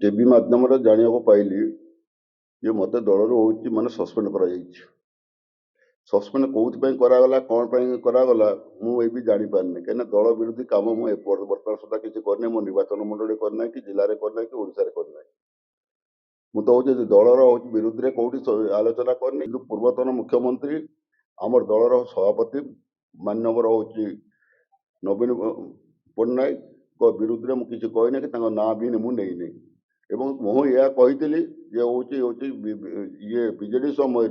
TV माध्यम जाना पाइली ये मत दल हूँ माने सस्पेंड कर सस्पेंड कौन करागला कौन करागला मुझे भी जापारे कहीं दल विरोधी कम मुझे बर्तमान सुधा किसी करना मो निर्वाचन मंडल करना कि जिले में करना कि ओडार करना मु तो हूँ दलर हूँ विरुद्ध में कौटी आलोचना करनी पूर्वतन मुख्यमंत्री आमर दलर सभापति माननीय हूँ नवीन पट्टनायक विरुद्ध में मुझे कहना कि ना भी मुझे एवं मुझे यह कही जे हूँ ये बीजेडी समय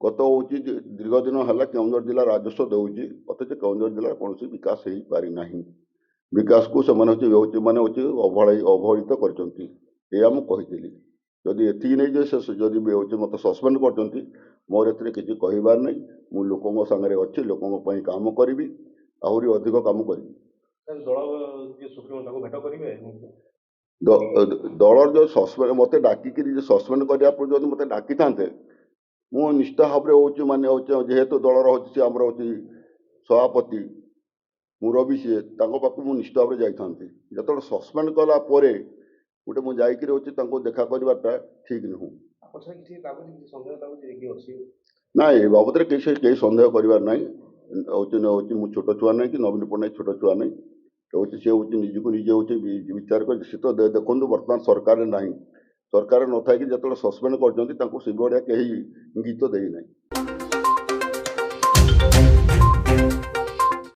गत हूँ दीर्घ दिन है केन्दुझर जिला राजस्व दूसरी अथच केन्दुझर जिला कौन विकास हो पारि ना विकास को से मैंने अवहेलित करी जदि एति नहीं जदि मत सस्पेंड कर मोर ए किसी कहबार नहीं मु लोकों सागर अच्छी लोकों काम करी आहरी अधिक काम करी दलर जो सस्पेंड मत डाक सस्पेंड करने जो मत डाकी था मु निष्ठा भाव हूँ माने हूँ जेहेतु दलर हूँ सी आम हूँ सभापति मुरबी सी पाक मुझे निष्ठा भाव जाता जो सस्पेंड कला गोटे मुझे देखा करवाटा ठीक नुह ना ये बाबद कई सन्देह करार हूँ छोट छुआ नहीं कि नवीन पट्टनायक छोट छुआ नहीं हूँ सी हूँ निजी निजे हूँ विचार कर सी तो देखो बर्तमान सरकार ना सरकार न था कि जो सस्पेंड कर गीत दे ना।